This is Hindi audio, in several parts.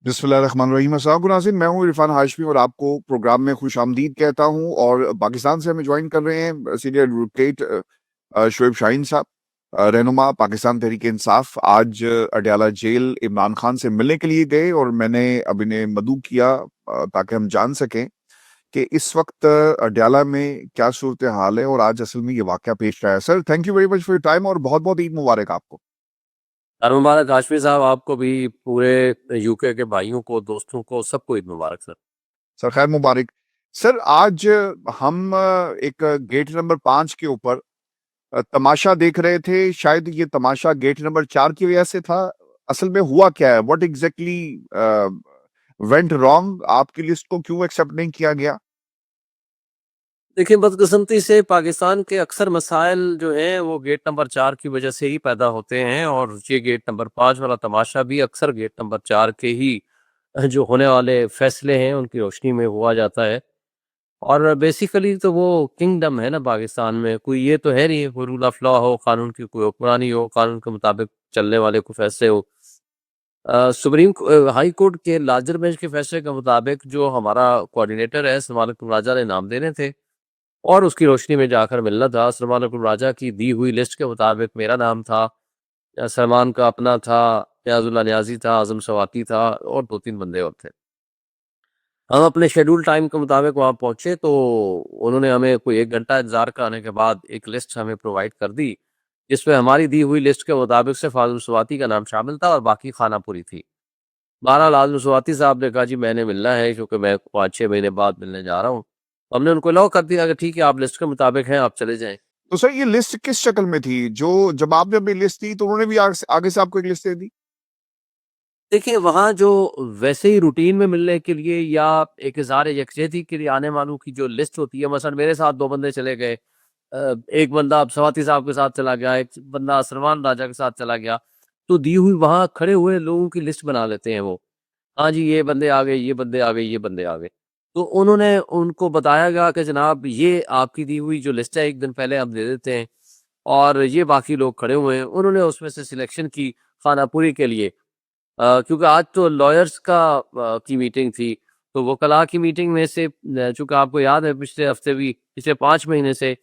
बिस्मिल्लाहिर्रहमानिर्रहीम। अस्सलाम वालेकुम नाज़रीन, मैं हूँ इरफान हाशमी और आपको प्रोग्राम में खुशामदीद कहता हूँ। और पाकिस्तान से हमें ज्वाइन कर रहे हैं सीनियर एडवोकेट शोएब शाहीन साहब, रहनुमा पाकिस्तान तहरीक इंसाफ। आज अडयाला जेल इमरान खान से मिलने के लिए गए और मैंने अब इन्हें मदऊ किया ताकि हम जान सकें कि इस वक्त अडयाला में क्या सूरत हाल है और आज असल में ये वाक़या पेश आया है। Sir, thank you very much for your time और बहुत बहुत ईद मुबारक आपको। मुबारक हाशमी साहब, आपको भी, पूरे यूके के भाइयों को, दोस्तों को, सबको ईद मुबारक सर। सर खैर मुबारक। सर, आज हम एक गेट नंबर 5 के ऊपर तमाशा देख रहे थे। शायद ये तमाशा गेट नंबर 4 की वजह से था। असल में हुआ क्या है? What exactly went wrong? आपकी लिस्ट को क्यों एक्सेप्ट नहीं किया गया? देखिए, बदकिस्मती से पाकिस्तान के अक्सर मसाइल जो हैं वो गेट नंबर 4 की वजह से ही पैदा होते हैं, और ये गेट नंबर 5 वाला तमाशा भी अक्सर गेट नंबर 4 के ही जो होने वाले फैसले हैं उनकी रोशनी में हुआ जाता है। और बेसिकली तो वो किंगडम है ना पाकिस्तान में, कोई ये तो है नहीं कोई रूल ऑफ लॉ हो, कानून की कोई हुक्मरानी हो, कानून के मुताबिक चलने वाले कोई फैसले हो। हाई कोर्ट के लार्जर बेंच के फैसले के मुताबिक जो हमारा कोऑर्डिनेटर है सलमान अकरम राजा ने नाम देने थे, और उसकी रोशनी में जाकर मिलना था। सलमान अकरम राजा की दी हुई लिस्ट के मुताबिक मेरा नाम था, सलमान का अपना था, न्याजुल्लाह न्याजी था, आजम सवाती था, और 2-3 बंदे और थे। हम अपने शेड्यूल टाइम के मुताबिक वहाँ पहुँचे तो उन्होंने हमें कोई 1 घंटा इंतज़ार कराने के बाद एक लिस्ट हमें प्रोवाइड कर दी, जिसमें हमारी दी हुई लिस्ट के मुताबिक सिर्फ़ आज़म स्वाति का नाम शामिल था और बाकी खानापुरी थी। बहरहाल आज़म स्वाति साहब ने कहा, जी मैंने मिलना है क्योंकि मैं 5-6 महीने बाद मिलने जा रहा हूँ। हमने उनको अलाउ कर दिया कि ठीक है, आप लिस्ट के मुताबिक हैं, आप चले जाएँ। तो सर, ये लिस्ट किस शक्ल में थी? जो जब आपने अपनी लिस्ट दी तो उन्होंने भी आगे से आपको एक लिस्ट दे दी? देखिए, वहाँ जो वैसे ही रूटीन में मिलने के लिए या एक इज़हार यकजहती के लिए आने वालों की जो लिस्ट होती है, मसलन मेरे साथ 2 बंदे चले गए। एक बंदा अब सवाती साहब के साथ चला गया, एक बंदा सलमान राजा के साथ चला गया। तो दी हुई वहाँ खड़े हुए लोगों की लिस्ट बना लेते हैं वो। हाँ जी, ये बंदे आ गए, ये बंदे आ गए, ये बंदे आ गए। तो उन्होंने उनको बताया गया कि जनाब ये आपकी दी हुई जो लिस्ट है 1 दिन पहले हम दे देते हैं, और ये बाकी लोग खड़े हुए हैं। उन्होंने उसमें से सिलेक्शन की खानापुरी के लिए। क्योंकि आज तो लॉयर्स की मीटिंग थी, तो वकला की मीटिंग में से चूँकि आपको याद है पिछले हफ्ते भी, पिछले 5 महीने से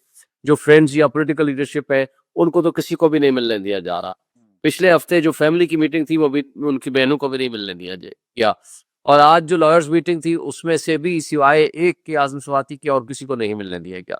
जो फ्रेंड्स या पॉलिटिकल लीडरशिप है, उनको तो किसी को भी नहीं मिलने दिया जा रहा। पिछले हफ्ते जो फैमिली की मीटिंग थी, वो भी उनकी बहनों को भी नहीं मिलने दिया। और आज जो लॉयर्स मीटिंग थी, उसमें से भी सिवाय एक के, आज़म स्वाति के, और किसी को नहीं मिलने दिया गया।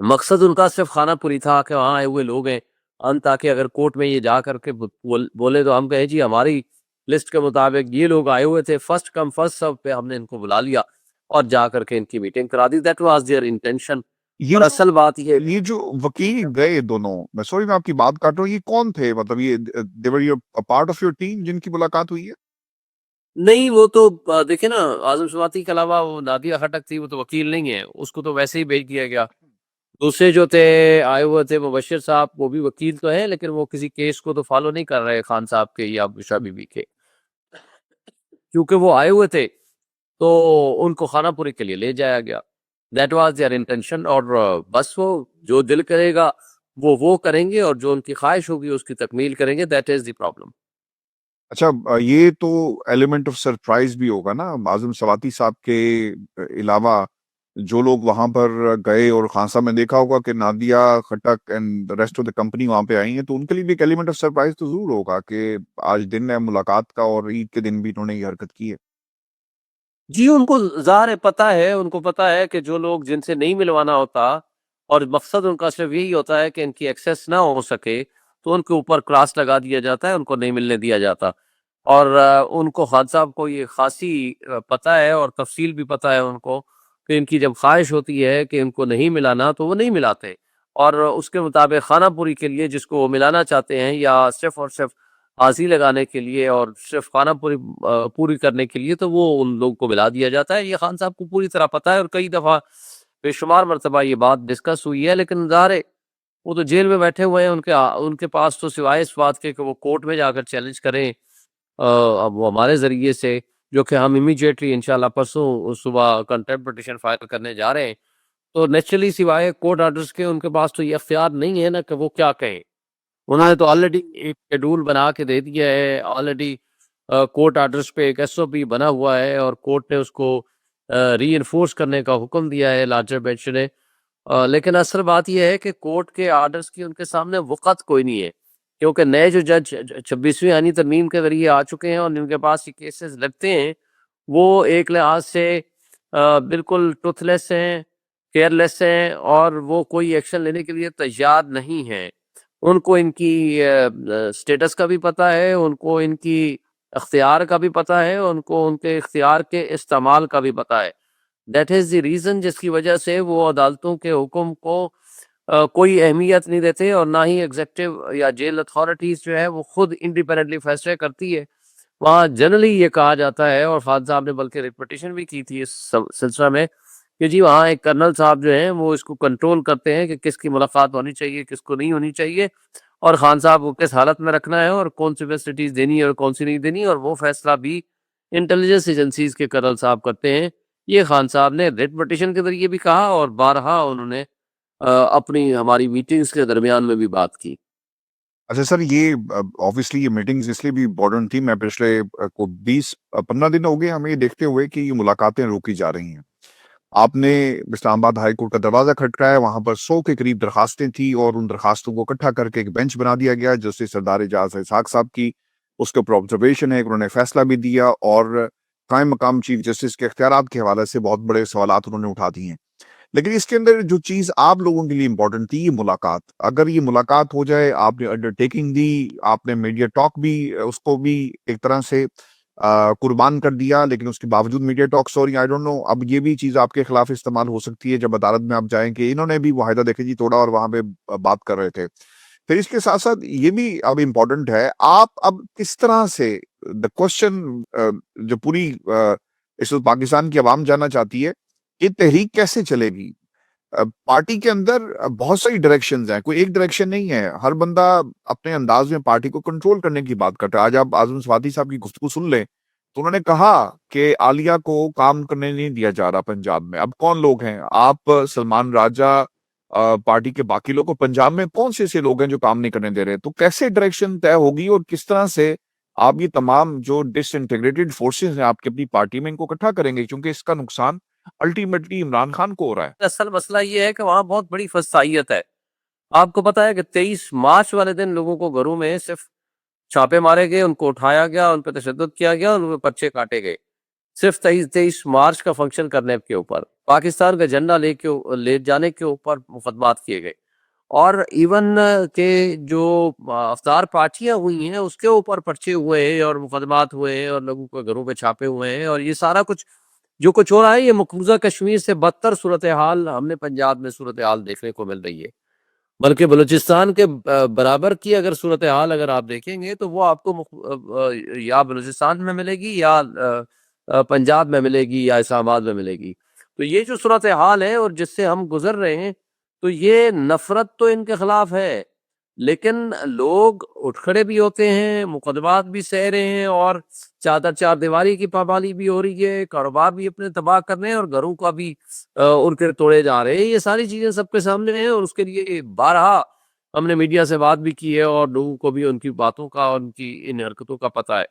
मकसद उनका सिर्फ़ खानापुरी था कि वहाँ आए हुए लोग हैं, हम ताकि अगर कोर्ट में ये जा कर के बोले तो हम कहें जी हमारी लिस्ट के मुताबिक ये लोग आए हुए थे, फर्स्ट कम फर्स्ट सर्व पे हमने इनको बुला लिया और जा कर के इनकी मीटिंग करा दी। That was their intention. ये और जो असल बात ये ये जो वकील गए दोनों, मैं सॉरी मैं आपकी बात काट रहा हूँ, ये कौन थे? मतलब ये they were your a part of your team जिनकी मुलाकात हुई है? नहीं, वो तो देखिए ना, आज़म स्वाति के अलावा वो नादिया खटक थी, वो तो वकील नहीं है, उसको तो वैसे ही भेज दिया गया। दूसरे जो थे, आए हुए थे मुबश्शिर साहब, वो भी वकील तो हैं, लेकिन वो किसी केस को तो फ़ॉलो नहीं कर रहे खान साहब के या बुशरा बीबी के। क्योंकि वो आए हुए थे, तो उनको खानापुरी के लिए ले जाया गया। दैट वाज़ देयर इंटेंशन, और बस वो जो दिल करेगा वो करेंगे, और जो उनकी ख़्वाहिश होगी उसकी तकमील करेंगे। That is the problem. अच्छा, ये तो एलिमेंट ऑफ सरप्राइज़ भी होगा ना? आज़म सवाती साहब के अलावा जो लोग वहाँ पर गए और खान साहब ने देखा होगा कि Nadia Khattak and the rest of the company वहाँ पे आई है, तो उनके लिए भी एक एलिमेंट ऑफ सरप्राइज़ तो ज़रूर होगा कि आज दिन है मुलाकात का और ईद के दिन भी इन्होंने ये हरकत की है। जी, उनको ज़ाहिर है, पता है, उनको पता है कि जो लोग जिनसे नहीं मिलवाना होता, और मकसद उनका सिर्फ़ यही होता है कि इनकी एक्सेस ना हो सके, तो उनके ऊपर क्रास लगा दिया जाता है, उनको नहीं मिलने दिया जाता। और उनको खान साहब को ये ख़ासी पता है, और तफ़सील भी पता है उनको, कि इनकी जब ख़्वाहिश होती है कि इनको नहीं मिलाना, तो वो नहीं मिलाते। और उसके मुताबिक खानापुरी के लिए जिसको वो मिलाना चाहते हैं, या सिर्फ़ और सिर्फ़ फांसी लगाने के लिए और सिर्फ़ खानापुरी पूरी करने के लिए, तो वो उन लोगों को मिला दिया जाता है। ये खान साहब को पूरी तरह पता है, और कई दफ़ा बेशुमार मर्तबा ये बात डिस्कस हुई है, लेकिन ज़ाहिर है, वो तो जेल में बैठे हुए हैं, उनके पास तो सिवाय इस बात के कि वो कोर्ट में जाकर चैलेंज करें, अब वो हमारे ज़रिए से, जो कि हम इमीडिएटली इंशाल्लाह परसों सुबह कंटेम्प्ट पिटीशन फाइल करने जा रहे हैं। तो नेचुरली सिवाय कोर्ट ऑर्डर्स के उनके पास तो ये इख्तियार नहीं है ना कि वो क्या कहें। उन्होंने तो ऑलरेडी एक शेड्यूल बना के दे दिया है, ऑलरेडी कोर्ट ऑर्डर्स पे एक एसओपी बना हुआ है और कोर्ट ने उसको रीइंफोर्स करने का हुक्म दिया है लार्जर बेंच ने। लेकिन असल बात ये है कि कोर्ट के ऑर्डर्स की उनके सामने वक़्त कोई नहीं है, क्योंकि नए जो जज 26वीं आईनी तरमीम के ज़रिए आ चुके हैं और जिनके पास ये केसेस लगते हैं, वो एक लिहाज से बिल्कुल टूथलेस हैं, केयरलेस हैं और वो कोई एक्शन लेने के लिए तैयार नहीं हैं। उनको इनकी स्टेटस का भी पता है, उनको इनकी इख्तियार का भी पता है, उनको उनके इख्तियार के इस्तेमाल का भी पता है। दैट इज़ द रीज़न जिसकी वजह से वो अदालतों के हुक्म को कोई अहमियत नहीं देते और ना ही एग्ज़ेक्युटिव या जेल अथॉरिटीज़ जो है वो खुद इंडिपेंडेंटली फैसले करती है। वहाँ जनरली ये कहा जाता है और खान साहब ने बल्कि रिपीटिशन भी की थी इस सिलसिला में कि जी वहाँ एक कर्नल साहब जो हैं वो इसको कंट्रोल करते हैं कि किसकी मुलाकात होनी चाहिए, किसको नहीं होनी चाहिए और खान साहब को किस हालत में रखना है और कौन सी फैसिलिटीज़ देनी है और कौन सी नहीं देनी और वो फैसला भी इंटेलिजेंस एजेंसीज़ के कर्नल साहब करते हैं। ये खान साहब ने रिट पिटीशन के ज़रिए भी कहा और बारहा उन्होंने अपनी हमारी मीटिंग्स के दरमियान में भी बात की। अच्छा सर, ये ऑब्वियसली ये मीटिंग्स इसलिए भी इम्पोर्टेंट थी, मैं पिछले को 20-15 दिन हो गए हमें ये देखते हुए कि ये मुलाकातें रोकी जा रही हैं। आपने इस्लामाबाद हाई कोर्ट का दरवाजा खटखटाया, वहां पर 100 के करीब दरखास्तें थी और उन दरखास्तों को इकट्ठा करके एक बेंच बना दिया गया जस्टिस सरदार एजाज इसहाक साहब की। उसके ऊपर ऑब्जर्वेशन है कि उन्होंने फैसला भी दिया और कायम मकाम चीफ जस्टिस के इख्तियारात के हवाले से बहुत बड़े सवालात उन्होंने उठा दिए हैं। लेकिन इसके अंदर जो चीज आप लोगों के लिए इंपॉर्टेंट थी, ये मुलाकात। अगर ये मुलाकात हो जाए, आपने अंडरटेकिंग दी, आपने मीडिया टॉक भी उसको भी एक तरह से कुर्बान कर दिया, लेकिन उसके बावजूद media talk, sorry I don't know, अब ये भी चीज आपके खिलाफ इस्तेमाल हो सकती है जब अदालत में आप जाएं कि इन्होंने भी वाहिदा देखे जी तोड़ा और वहां पे बात कर रहे थे। फिर इसके साथ साथ ये भी अब इम्पोर्टेंट है, आप अब किस तरह से द क्वेश्चन जो पूरी इस वक्त पाकिस्तान की आवाम जानना चाहती है, ये तहरीक कैसे चलेगी? पार्टी के अंदर बहुत सारी डायरेक्शंस हैं, कोई एक डायरेक्शन नहीं है। हर बंदा अपने अंदाज में पार्टी को कंट्रोल करने की बात करता है। आज आप आजम स्वाति साहब की गुफ्तगू सुन लें तो उन्होंने कहा कि आलिया को काम करने नहीं दिया जा रहा पंजाब में। अब कौन लोग हैं? आप, सलमान राजा, पार्टी के बाकी लोग, पंजाब में कौन से ऐसे लोग हैं जो काम नहीं करने दे रहे? तो कैसे डायरेक्शन तय होगी और किस तरह से आप ये तमाम जो डिसइंटीग्रेटेड फोर्सेस हैं आपकी अपनी पार्टी में, इनको इकट्ठा करेंगे? क्योंकि इसका नुकसान अल्टीमेटली इमरान खान को हो रहा है। असल मसला ये है कि वहाँ बहुत बड़ी फसाइयत है। आपको पता है कि 23 मार्च वाले दिन लोगों को घरों में सिर्फ छापे मारे गए, उनको उठाया गया, उन पे तशद्दुद किया गया, उन पे पर्चे काटे गए। सिर्फ 23 मार्च का फंक्शन करने के ऊपर। पाकिस्तान का झंडा ले जाने के ऊपर मुकदमात किए गए। और इवन के जो अफ़्तार पार्टियाँ हुई हैं, उसके ऊपर पर्चे हुए हैं और मुकदमात हुए हैं और लोगों के घरों पे छापे हुए हैं और ये सारा कुछ जो कुछ हो रहा है, ये मक़बूज़ा कश्मीर से बदतर सूरत-ए-हाल हमने पंजाब में सूरत-ए-हाल देखने को मिल रही है। बल्कि बलूचिस्तान के बराबर की अगर सूरत-ए-हाल अगर आप देखेंगे तो वो आपको या बलूचिस्तान में मिलेगी या पंजाब में मिलेगी या इस्लामाबाद में मिलेगी। तो ये जो सूरत-ए-हाल है और जिससे हम गुज़र रहे हैं, तो ये नफ़रत तो इनके खिलाफ है, लेकिन लोग उठ खड़े भी होते हैं, मुकदमात भी सह रहे हैं और चादर चारदीवारी की पामाली भी हो रही है, कारोबार भी अपने तबाह कर रहे हैं और घरों का भी उनके तोड़े जा रहे हैं। ये सारी चीज़ें सबके सामने हैं और उसके लिए बारहा हमने मीडिया से बात भी की है और लोगों को भी उनकी बातों का, उनकी इन हरकतों का पता है।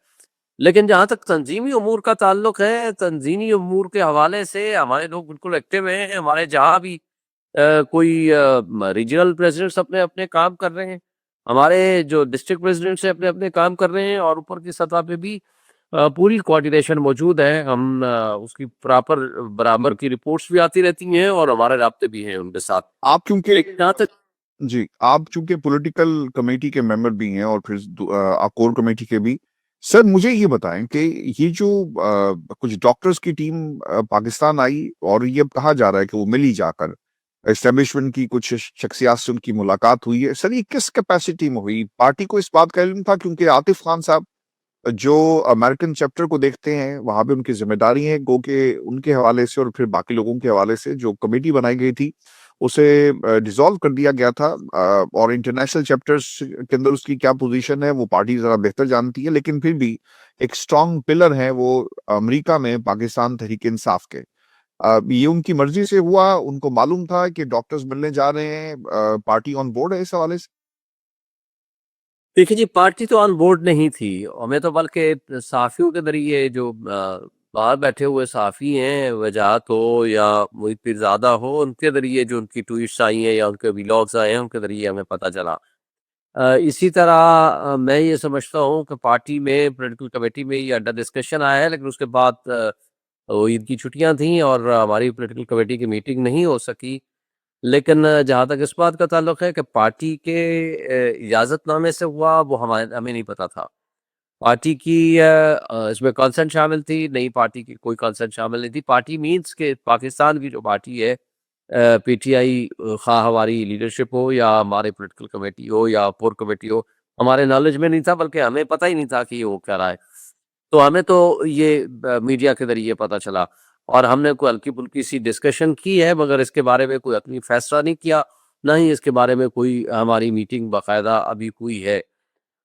लेकिन जहाँ तक तंज़ीमी उमूर का ताल्लुक है, तंज़ीमी उमूर के हवाले से हमारे लोग बिल्कुल एक्टिव हैं। हमारे जहाँ भी कोई रीजनल प्रेज़िडेंट्स अपने-अपने काम कर रहे हैं। हमारे जो डिस्ट्रिक्ट प्रेज़िडेंट्स हैं अपने-अपने काम कर रहे हैं और ऊपर की सतह पे भी पूरी कोऑर्डिनेशन मौजूद है। हम उसकी प्रॉपर बराबर की रिपोर्ट्स भी आती रहती हैं और हमारे राब्ते भी हैं उनके साथ। आप क्योंकि लेकिन जहाँ तक जी, आप चूँकि पॉलिटिकल कमेटी के मेंबर भी हैं और फिर आप कोर कमेटी के भी। सर मुझे ये बताएँ कि ये जो कुछ डॉक्टर्स की टीम पाकिस्तान आई और ये अब कहा जा रहा है कि वो मिली जाकर, एस्टेब्लिशमेंट की कुछ शख्सियात से उनकी मुलाकात हुई है। सर ये किस कैपेसिटी में हुई? पार्टी को इस बात का इल्म था? क्योंकि आतिफ खान साहब जो अमेरिकन चैप्टर को देखते हैं, वहाँ पे उनकी ज़िम्मेदारी है गो के उनके हवाले से और फिर बाकी लोगों के हवाले से जो कमेटी बनाई गई थी, उसे डिसॉल्व कर दिया गया था। और इंटरनेशनल चैप्टर्स के अंदर उसकी क्या पोज़ीशन है, वो पार्टी ज़रा बेहतर जानती है, लेकिन फिर भी एक स्ट्रॉन्ग पिलर है वो अमेरिका में पाकिस्तान तहरीक-ए-इंसाफ के। ये उनकी मर्ज़ी से हुआ, उनको मालूम था कि डॉक्टर्स मिलने जा रहे हैं, पार्टी ऑन बोर्ड है इस हवाले से? देखिए जी, पार्टी तो ऑन बोर्ड नहीं थी। हमें तो बल्कि सहाफ़ियों के ज़रिए जो बाहर बैठे हुए सहाफ़ी हैं, वजाहत हो या मोहित पीरज़ादा हो, उनके ज़रिए जो उनकी ट्वीट्स आई हैं या उनके व्लॉग्स आए हैं, उनके ज़रिए हमें पता चला। इसी तरह मैं ये समझता हूँ कि पार्टी में पॉलिटिकल कमेटी में ये अंडर डिस्कशन आया है, लेकिन उसके बाद वो ईद की छुट्टियाँ थीं और हमारी पॉलिटिकल कमेटी की मीटिंग नहीं हो सकी। लेकिन जहाँ तक इस बात का ताल्लुक है कि पार्टी के इजाज़तनामे से हुआ, वो हमें नहीं पता था। पार्टी की इसमें कंसेंट शामिल थी, नहीं पार्टी की कोई कंसेंट शामिल नहीं थी। पार्टी मीन्स के पाकिस्तान की जो पार्टी है पीटीआई, ख़्वाह हमारी लीडरशिप हो या हमारे पॉलिटिकल कमेटी हो या कोर कमेटी हो, हमारे नॉलेज में नहीं था, बल्कि हमें पता ही नहीं था कि ये हो क्या रहा है। तो हमें तो ये मीडिया के ज़रिए पता चला और हमने कोई हल्की-फुल्की सी डिस्कशन की है, मगर इसके बारे में कोई हतमी फैसला नहीं किया, ना ही इसके बारे में कोई हमारी मीटिंग बाकायदा अभी हुई है।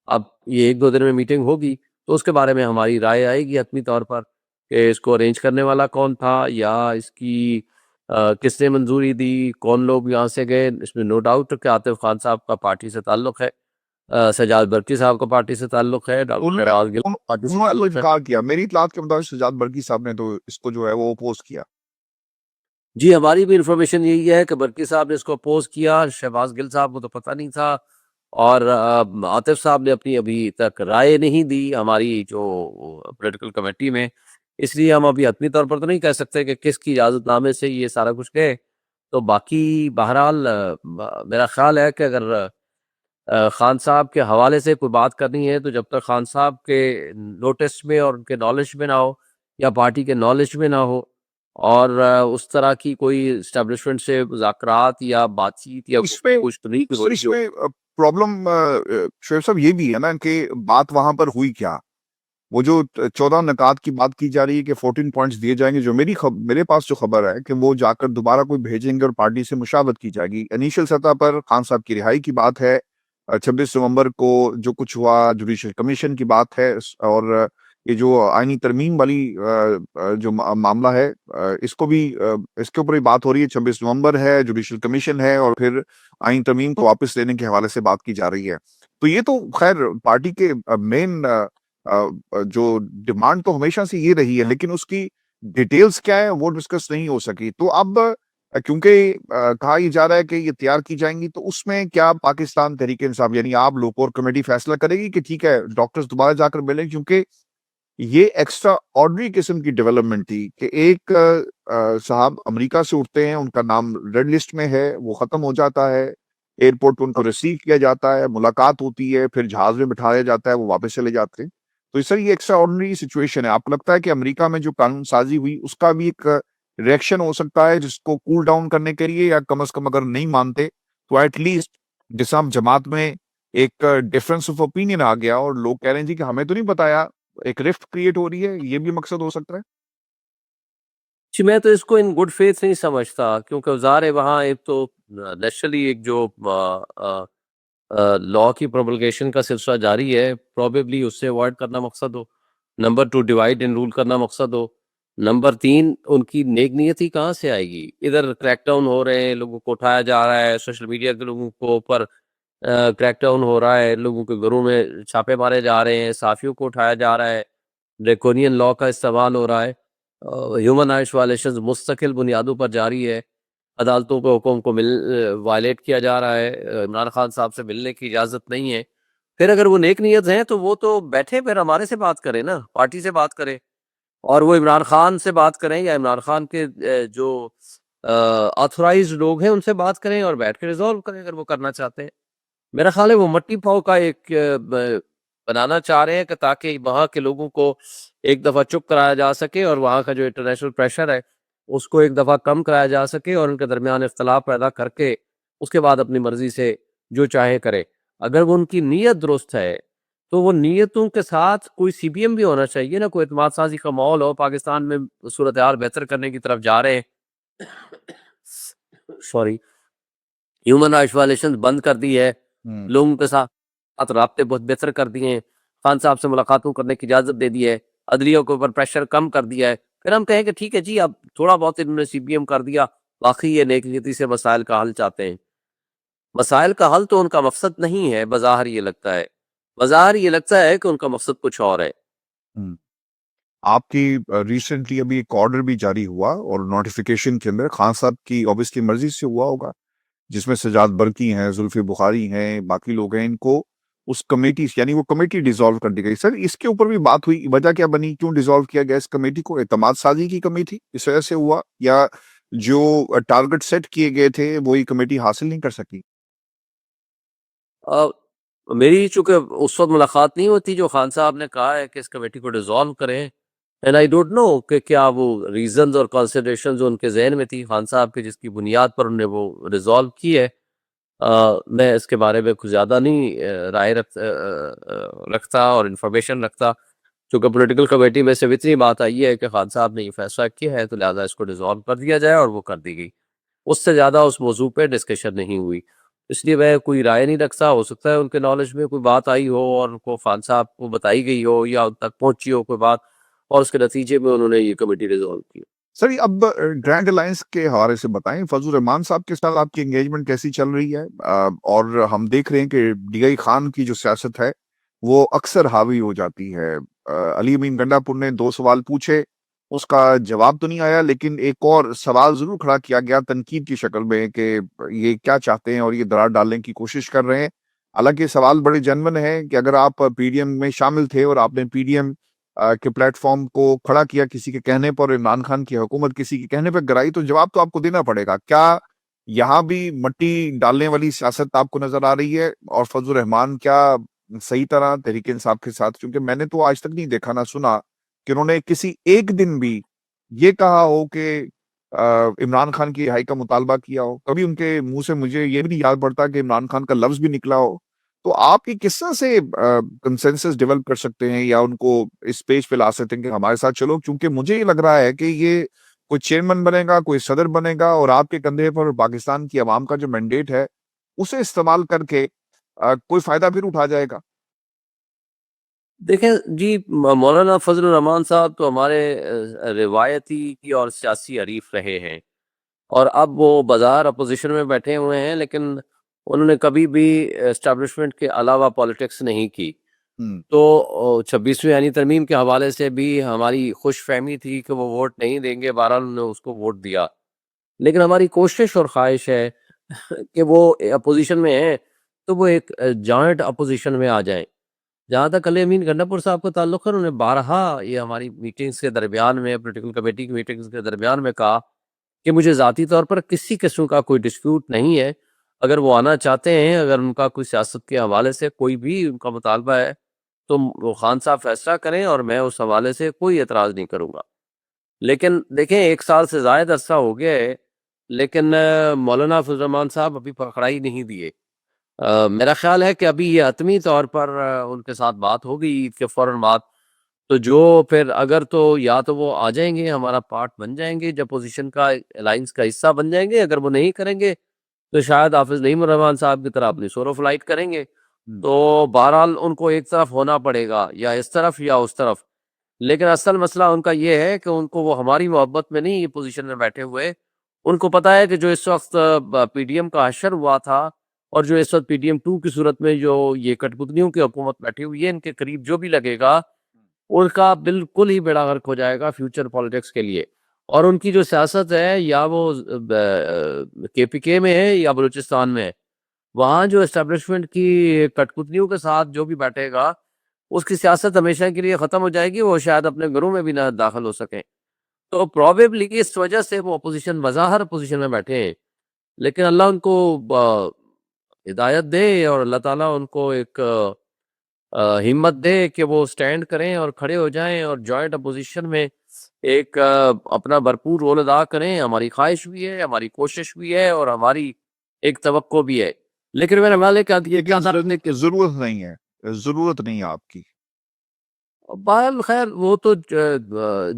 अब ये 1-2 दिन में मीटिंग होगी, तो उसके बारे में हमारी राय आएगी हतमी तौर पर कि इसको अरेंज करने वाला कौन था या इसकी किसने मंज़ूरी दी, कौन लोग यहाँ से गए। इसमें नो डाउट कि आतिफ़ खान साहब का पार्टी से ताल्लुक है। सजाद बर्की साहब का पार्टी से ताल्लुक है, डॉक्टर उन्होंने फराज गिल उन पार्टी से उन्होंने तो ताल्लुक है। इनकार किया। मेरी इत्तलात के मुताबिक शहजाद बर्की साहब ने तो इसको जो है वो अपोज़ किया। जी, हमारी भी इन्फॉर्मेशन यही है कि बर्की साहब ने इसको अपोज़ किया, शहबाज़ गिल साहब को तो पता नहीं था और आतिफ़ साहब ने अपनी अभी तक राय नहीं दी हमारी जो पॉलिटिकल कमेटी में। इसलिए हम अभी हतमी तौर पर तो नहीं कह सकते कि किसकी इजाज़तनामे से ये सारा कुछ गए। तो बाकी बहरहाल मेरा ख़्याल है कि अगर खान साहब के हवाले से कोई बात करनी है, तो जब तक खान साहब के नोटिस में और उनके नॉलेज में ना हो या पार्टी के नॉलेज में ना हो और उस तरह की कोई एस्टेब्लिशमेंट से मुज़ाकरात या बातचीत या इसमें कुछ नहीं हो सर रही हो। इसमें प्रॉब्लम शोएब साहब ये भी है ना कि बात वहाँ पर हुई क्या? वो जो 14 निकात की बात की जा रही है कि 14 पॉइंट्स दिए जाएँगे, जो मेरे पास जो खबर है कि वो जाकर दोबारा कोई भेजेंगे और पार्टी से मुशावरत की जाएगी। इनिशियल सतह पर खान साहब की रिहाई की बात है। 26 नवंबर को जो कुछ हुआ जुडिशल कमीशन की बात है और ये जो आईनी तरमीम वाली जो मामला है, इसको भी इसके ऊपर भी बात हो रही है। 26 नवंबर है, जुडिशल कमीशन है और फिर आईनी तरमीम को वापस लेने के हवाले से बात की जा रही है। तो ये तो खैर पार्टी के मेन जो डिमांड तो हमेशा से ये रही है, लेकिन उसकी डिटेल्स क्या है वो डिस्कस नहीं हो सकी। तो अब क्योंकि कहा ये जा रहा है कि ये तैयार की जाएँगी, तो उसमें क्या पाकिस्तान तहरीक-ए-इंसाफ यानी आप लोग कोर कमेटी फैसला करेगी कि ठीक है डॉक्टर्स दोबारा जाकर मिलें? क्योंकि ये एक्स्ट्रा ऑर्डिनरी किस्म की डेवलपमेंट थी कि एक साहब अमेरिका से उठते हैं, उनका नाम रेड लिस्ट में है, वो खत्म हो जाता है, एयरपोर्ट पे उनको रिसीव किया जाता है, मुलाकात होती है, फिर जहाज़ में बिठाया जाता है, वो वापस चले जाते हैं। तो सर ये एक्स्ट्रा ऑर्डिनरी सिचुएशन है। आपको लगता है कि अमेरिका में जो कानून साज़ी हुई, उसका भी एक रिएक्शन हो सकता है जिसको कूल डाउन करने के लिए, या कम से कम अगर नहीं मानते, तो एट लीस्ट जिस हम जमात में एक डिफरेंस ऑफ ओपिनियन आ गया और लोग कह रहे हैं जी कि हमें तो नहीं बताया, एक रिफ्ट क्रिएट हो रही है, ये भी मकसद हो सकता है? जी, मैं तो इसको इन गुड फेथ नहीं समझता क्योंकि ज़ाहिर है वहाँ एक तो नेचुरली एक जो लॉ की प्रोमलगेशन का सिलसिला जारी है, प्रोबेबली उससे अवॉइड करना मकसद हो। नंबर 2 डिवाइड एंड रूल करना मकसद हो। नंबर 3 उनकी नेक नीयत कहाँ से आएगी? इधर क्रैकडाउन हो रहे हैं, लोगों को उठाया जा रहा है, सोशल मीडिया के लोगों को ऊपर क्रैकडाउन हो रहा है, लोगों के घरों में छापे मारे जा रहे हैं, सहाफ़ियों को उठाया जा रहा है, ड्रैकोनियन लॉ का इस्तेमाल हो रहा है। ह्यूमन राइट्स वायलेशंस मुस्तकिल बुनियादों पर जारी है। अदालतों के हुक्म को वायलेट किया जा रहा है। इमरान खान साहब से मिलने की इजाज़त नहीं है। फिर अगर वो नेक नीयत हैं, तो वो तो बैठे फिर हमारे से बात करें ना, पार्टी से बात करें और वो इमरान खान से बात करें या इमरान खान के जो ऑथराइज़्ड लोग हैं, उनसे बात करें और बैठ के रिज़ॉल्व करें अगर वो करना चाहते हैं। मेरा ख़्याल है वो मट्टी पाव का एक बनाना चाह रहे हैं कि ताकि वहाँ के लोगों को एक दफ़ा चुप कराया जा सके और वहाँ का जो इंटरनेशनल प्रेशर है, उसको एक दफ़ा कम कराया जा सके और उनके दरमियान इख्तलाफ पैदा करके, उसके बाद अपनी मर्ज़ी से जो चाहे करे। अगर वो उनकी नीयत दुरुस्त है, तो वो नीयतों के साथ कोई सीपीएम भी होना चाहिए ना, कोई एतमाद साज़ी का माहौल हो, पाकिस्तान में सूरत-ए-हाल बेहतर करने की तरफ जा रहे हैं। सॉरी। ह्यूमन राइट्स वायलेशंस बंद कर दी है, हुँ। लोगों के साथ राब्ते बहुत बेहतर कर दिए हैं, खान साहब से मुलाकातों करने की इजाज़त दे दी है, अदलिया के ऊपर प्रेशर कम कर दिया है। फिर हम कहें कि ठीक है जी, अब थोड़ा बहुत इन्होंने सीपीएम कर दिया, वाक़ई ये नेक-नीयती से मसाइल का हल चाहते हैं। मसाइल का हल तो उनका मकसद नहीं है, बज़ाहिर ये लगता है। बाज़ाहिर ये लगता है कि उनका मकसद कुछ और है। हुँ। आपकी रिसेंटली अभी एक ऑर्डर भी जारी हुआ और नोटिफ़िकेशन के अंदर खान साहब की ऑब्वियसली मर्ज़ी से हुआ होगा, जिसमें सजाद बर्की हैं, जुल्फ़ी बुखारी हैं, बाकी लोग हैं, इनको उस कमेटी यानी वो कमेटी डिसॉल्व कर दी गई। सर इसके ऊपर भी बात हुई, वजह क्या बनी? क्यों डिसॉल्व किया गया इस कमेटी को? एतमाद साज़ी की कमी थी, इस वजह से हुआ या जो टारगेट सेट किए गए थे, वो ये कमेटी हासिल नहीं कर सकी? अ, मेरी चूँकि उस वक़्त मुलाकात नहीं हुई थी, जो खान साहब ने कहा है कि इस कमेटी को डिसॉल्व करें, एंड आई डोंट नो कि क्या वो रीज़न्स और कंसिडरेशंस जो उनके ज़हन में थी खान साहब के, जिसकी बुनियाद पर उन्होंने वो रिज़ॉल्व की है। मैं इसके बारे में कुछ ज़्यादा नहीं रखता और इन्फॉर्मेशन रखता। चूँकि पॉलिटिकल कमेटी में सिर्फ़ इतनी बात आई है कि खान साहब ने ये फैसला किया है, तो लिहाज़ा इसको डिसॉल्व कर दिया जाए, और वो कर दी गई। उससे ज़्यादा उस मौज़ू पे डिस्कशन नहीं हुई। इसलिए मैं कोई राय नहीं रखता। हो सकता है उनके नॉलेज में कोई बात आई हो और उनको खान साहब को बताई गई हो या उन तक पहुँची हो कोई बात, और उसके नतीजे में उन्होंने ये कमेटी डिसॉल्व की। सर ये अब ग्रैंड अलायंस के हवाले से बताएँ, फज़ल रहमान साहब के साथ आपकी एंगेजमेंट कैसी चल रही है? और हम देख रहे हैं कि डीआई खान की जो सियासत है, वो अक्सर हावी हो जाती है। अली अमीन गंडापुर ने 2 सवाल पूछे, उसका जवाब तो नहीं आया, लेकिन एक और सवाल ज़रूर खड़ा किया गया तनकीद की शक्ल में कि ये क्या चाहते हैं और ये दरार डालने की कोशिश कर रहे हैं। हालाँकि सवाल बड़े जेन्युइन हैं कि अगर आप पीडीएम में शामिल थे और आपने पीडीएम के प्लेटफ़ॉर्म को खड़ा किया किसी के कहने पर, इमरान खान की हुकूमत किसी के कहने पे गिराई, तो जवाब तो आपको देना पड़ेगा। क्या यहाँ भी मट्टी डालने वाली सियासत आपको नज़र आ रही है? और फज़ल रहमान क्या सही तरह तहरीक इंसाफ के साथ, क्योंकि मैंने तो आज तक नहीं देखा ना सुना कि उन्होंने किसी एक दिन भी ये कहा हो कि इमरान खान की रिहाई का मुतालबा किया हो। कभी उनके मुँह से मुझे ये भी नहीं याद पड़ता कि इमरान खान का लफ्ज़ भी निकला हो। तो आप ये किस तरह से कंसेंसस डेवलप कर सकते हैं या उनको इस पेज पे ला सकते हैं कि हमारे साथ चलो? क्योंकि मुझे ये लग रहा है कि ये कोई चेयरमैन बनेगा, कोई सदर बनेगा और आपके कंधे पर पाकिस्तान की अवाम का जो मैंडेट है, उसे इस्तेमाल करके कोई फ़ायदा फिर उठा जाएगा। देखें जी, मौलाना फजल रहमान साहब तो हमारे रिवायती और सियासी हरीफ रहे हैं, और अब वो बाज़ार अपोजिशन में बैठे हुए हैं, लेकिन उन्होंने कभी भी एस्टेब्लिशमेंट के अलावा पॉलिटिक्स नहीं की। हुँ, तो 26वीं आईनी तरमीम के हवाले से भी हमारी खुशफ़हमी थी कि वो वोट नहीं देंगे, बहरहाल उन्होंने उसको वोट दिया। लेकिन हमारी कोशिश और ख़्वाहिश है कि वो अपोज़िशन में हैं, तो वो एक जॉइंट अपोज़िशन में आ जाएँ। जहाँ तक अली अमीन गंडापुर साहब का ताल्लुक है, उन्होंने बारहा ये हमारी मीटिंग्स के दरमियान में, पॉलिटिकल कमेटी की मीटिंग्स के दरमियान में कहा कि मुझे ज़ाती तौर पर किसी किस्म का कोई डिस्प्यूट नहीं है। अगर वो आना चाहते हैं, अगर उनका कोई सियासत के हवाले से कोई भी उनका मुतालबा है, तो वो खान साहब फैसला करें, और मैं उस हवाले से कोई एतराज़ नहीं करूँगा। लेकिन देखें, 1 साल से ज़ायद अरसा हो गया है, लेकिन मौलाना फज़ल रहमान साहब अभी पकड़ाई नहीं दिए। मेरा ख़्याल है कि अभी ये हतमी तौर पर उनके साथ बात होगी ईद के फ़ौरन बाद। तो जो फिर अगर तो या तो वो आ जाएँगे, हमारा पार्ट बन जाएँगे, जब अपोज़िशन का अलायंस का हिस्सा बन जाएँगे। अगर वो नहीं करेंगे, तो शायद हाफ़िज़ नईम रहमान साहब की तरह अपनी सोलो फ्लाइट करेंगे। हुँ। तो बहरहाल उनको एक तरफ होना पड़ेगा, या इस तरफ या उस तरफ। लेकिन असल मसला उनका ये है कि उनको वो हमारी मोहब्बत में नहीं ये पोज़ीशन में बैठे हुए। उनको पता है कि जो इस वक़्त पीडीएम का हशर हुआ था, और जो इस वक़्त पीडीएम 2 की सूरत में जो ये कठपुतलियों की हुकूमत बैठी हुई है, इनके करीब जो भी लगेगा, उनका बिल्कुल ही बेड़ा गर्क हो जाएगा फ्यूचर पॉलिटिक्स के लिए। और उनकी जो सियासत है, या वो केपीके में है या बलूचिस्तान में है, वहाँ जो एस्टेब्लिशमेंट की कठपुतलियों के साथ जो भी बैठेगा, उसकी सियासत हमेशा के लिए ख़त्म हो जाएगी, वो शायद अपने घरों में भी ना दाखिल हो सकें। तो प्रोबेबली इस वजह से वो अपोज़िशन बज़ाहिर अपोज़िशन में बैठे हैं। लेकिन अल्लाह उनको हिदायत दे, और अल्लाह ताला उनको एक हिम्मत दे कि वो स्टैंड करें और खड़े हो जाएँ, और जॉइंट अपोज़िशन में एक अपना भरपूर रोल अदा करें। हमारी ख़्वाहिश भी है, हमारी कोशिश भी है, और हमारी एक तवक्को भी है। लेकिन मेरे मालिक का ये लेकिन क्या था रखने की ज़रूरत नहीं है आपकी। बहरहाल ख़ैर, वो तो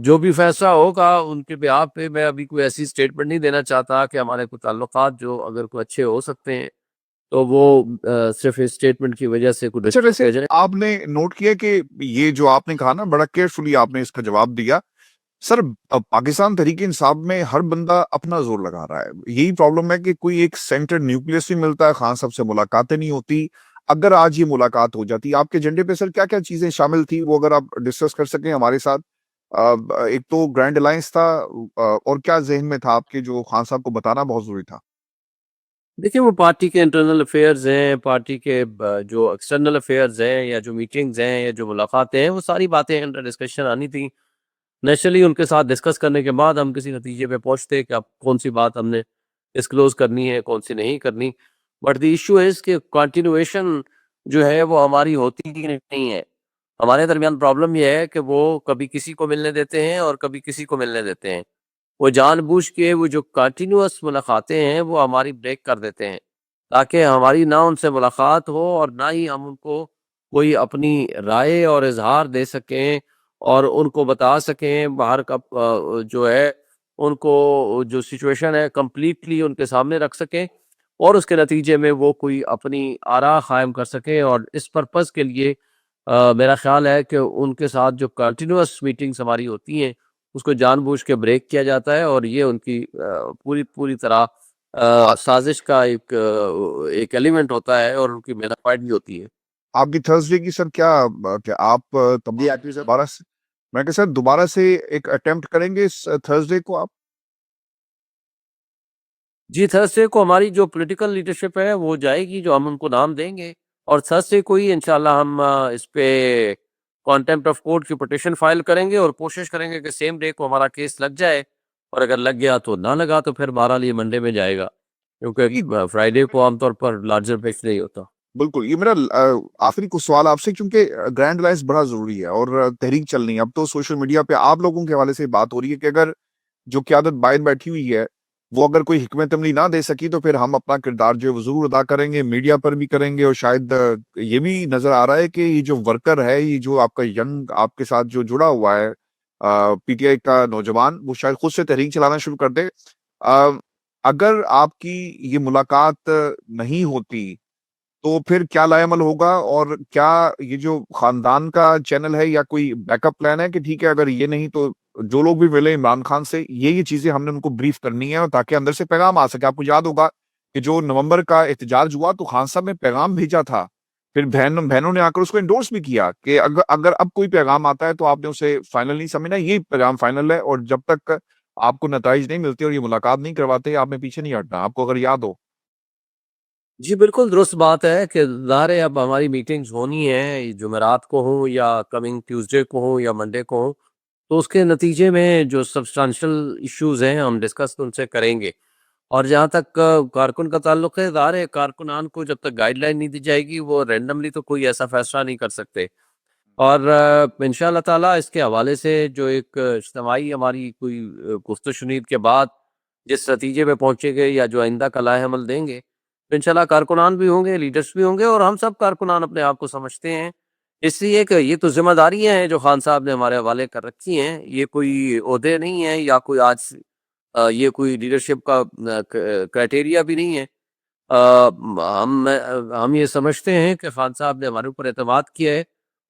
जो भी फ़ैसला होगा उनके बिहाफ़ पे, मैं अभी कोई ऐसी स्टेटमेंट नहीं देना चाहता कि हमारे कोई ताल्लुकात जो अगर कोई अच्छे हो सकते हैं, तो वो सिर्फ़ इस स्टेटमेंट की वजह से कोई अच्छा डिस्टर्ब वैसे किया जाए। आपने नोट किया कि ये जो आपने कहा ना बड़ा केयरफुली आपने इसका जवाब दिया। सर पाकिस्तान तहरीक-ए-इंसाफ में हर बंदा अपना ज़ोर लगा रहा है। यही प्रॉब्लम है कि कोई एक सेंट्रल न्यूक्लियस नहीं मिलता है, खान साहब से मुलाकातें नहीं होती। अगर आज ये मुलाकात हो जाती, आपके एजेंडे पे सर क्या-क्या चीज़ें शामिल थी? वो अगर आप डिस्कस कर सकें हमारे साथ। एक तो ग्रैंड अलायंस था, और क्या ज़हन में था आपके जो खान साहब को बताना बहुत ज़रूरी था? देखिए, वो पार्टी के इंटरनल अफेयर्स हैं, पार्टी के जो एक्सटर्नल अफेयर्स हैं या जो मीटिंग्स हैं या जो मुलाकातें हैं, वो सारी बातें अंडर डिस्कशन आनी थी। नेचुरली उनके साथ डिस्कस करने के बाद हम किसी नतीजे पे पहुँचते कि अब कौन-सी बात हमने डिस्क्लोज़ करनी है, कौन-सी नहीं करनी। बट द इश्यू इज़ कि कंटिन्यूएशन जो है वो हमारी होती ही नहीं है। हमारे दरमियान प्रॉब्लम ये है कि वो कभी किसी को मिलने देते हैं और कभी किसी को मिलने देते हैं। वो जानबूझ के वो जो कंटिन्यूअस मुलाकातें हैं वो हमारी ब्रेक कर देते हैं, ताकि हमारी ना उनसे मुलाकात हो और ना ही हम उनको कोई अपनी राय और इज़हार दे सकें और उनको बता सकें बाहर का जो है उनको जो सिचुएशन है कंप्लीटली उनके सामने रख सकें और उसके नतीजे में वो कोई अपनी आरा कायम कर सकें और इस पर्पज़ के लिए मेरा ख़्याल है कि उनके साथ जो कंटिन्यूअस मीटिंग्स हमारी होती हैं उसको जानबूझ के ब्रेक किया जाता है और ये उनकी पूरी पूरी तरह साजिश का एक एलिमेंट होता है और उनकी मेहनत भी होती है। आपकी थर्सडे की सर क्या आप तब भी एक्टिव सर दोबारा से, मैं कहा सर दोबारा से एक अटेम्प्ट करेंगे इस थर्सडे को आप? जी, थर्सडे को हमारी जो पॉलिटिकल लीडरशिप है वो जाएगी, जो हम उनको नाम देंगे और थर्सडे को ही इंशाल्लाह हम इस पे कंटेम्प्ट ऑफ कोर्ट की पिटीशन फाइल करेंगे और कोशिश करेंगे कि सेम डे को हमारा केस लग जाए और अगर लग गया तो ना लगा तो फिर बहरहाल ये मंडे में जाएगा, क्योंकि जी, फ्राइडे को आमतौर पर लार्जर पेश नहीं होता। बिल्कुल। ये मेरा आखिरी कुछ सवाल आपसे, क्योंकि ग्रैंड अलायंस बड़ा ज़रूरी है और तहरीक चल रही है। अब तो सोशल मीडिया पे आप लोगों के हवाले से बात हो रही है कि अगर जो क़यादत बाहर बैठी हुई है, वो अगर कोई हिकमत अमली ना दे सकी तो फिर हम अपना किरदार जो है वो ज़रूर अदा करेंगे, मीडिया पर भी करेंगे और शायद ये भी नज़र आ रहा है कि ये जो वर्कर है, ये जो आपका यंग आपके साथ जो जुड़ा हुआ है, पीटीआई का नौजवान, वो शायद खुद से तहरीक चलाना शुरू कर दे। अ, अगर आपकी ये मुलाकात नहीं होती तो फिर क्या लाएमल होगा, और क्या ये जो खानदान का चैनल है या कोई बैकअप प्लान है कि ठीक है अगर ये नहीं तो जो लोग भी मिले इमरान खान से, ये चीजें हमने उनको ब्रीफ करनी है और ताकि अंदर से पैगाम आ सके। आपको याद होगा कि जो नवंबर का एहतजाज हुआ तो खान साहब ने पैगाम भेजा था, फिर बहनों ने आकर उसको एंडोर्स भी किया कि अगर अगर अब कोई पैगाम आता है तो आपने उसे फाइनल नहीं समझना, ये पैगाम फाइनल है और जब तक आपको नताइज नहीं मिलते और ये मुलाकात नहीं करवाते आपने पीछे नहीं हटना, आपको अगर याद हो। जी, बिल्कुल दुरुस्त बात है कि ज़ाहिर है अब हमारी मीटिंग्स होनी है, जुमेरात को हो या कमिंग ट्यूसडे को हो या मंडे को हो, तो उसके नतीजे में जो सब्सटेंशियल इश्यूज़ हैं हम डिस्कस उनसे करेंगे। और जहाँ तक कारकुन का ताल्लुक है, ज़ाहिर है कारकुनान को जब तक गाइडलाइन नहीं दी जाएगी, वो रैंडमली तो कोई ऐसा फैसला नहीं कर सकते। और इंशाअल्लाह ताला इसके हवाले से जो एक इज्तिमाई हमारी कोई गुफ्त-ओ-शुनीद के बाद जिस नतीजे पे पहुँचेंगे या जो आइंदा का लाए-अमल देंगे, तो इंशाअल्लाह कारकुनान भी होंगे, लीडर्स भी होंगे और हम सब कारकुनान अपने आप को समझते हैं। इसलिए कि ये तो ज़िम्मेदारियाँ हैं जो खान साहब ने हमारे हवाले कर रखी हैं, ये कोई ओहदे नहीं हैं या कोई आज ये कोई लीडरशिप का क्राइटेरिया भी नहीं है। हम ये समझते हैं कि खान साहब ने हमारे ऊपर एतमाद किया है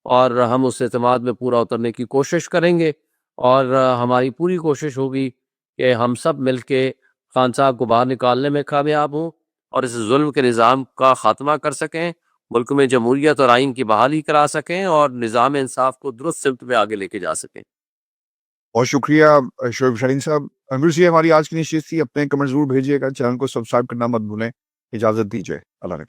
और हम उस एतमाद में पूरा उतरने की कोशिश करेंगे और हमारी पूरी कोशिश होगी कि हम सब मिलके खान साहब को बाहर निकालने में कामयाब हों और इस ज़ुल्म के निज़ाम का ख़ात्मा कर सकें, मुल्क में जमहूरियत और आइन की बहाली करा सकें और निज़ाम इंसाफ को दुरुस्त सिमत में आगे लेके जा सकें। बहुत शुक्रिया शोएब शाहीन साहब। अमीर जी, हमारी आज की निश्चित थी, अपने कमेंट ज़रूर भेजिएगा, चैनल को सब्सक्राइब करना मत भूलें। इजाज़त दीजिए, अल्लाह ने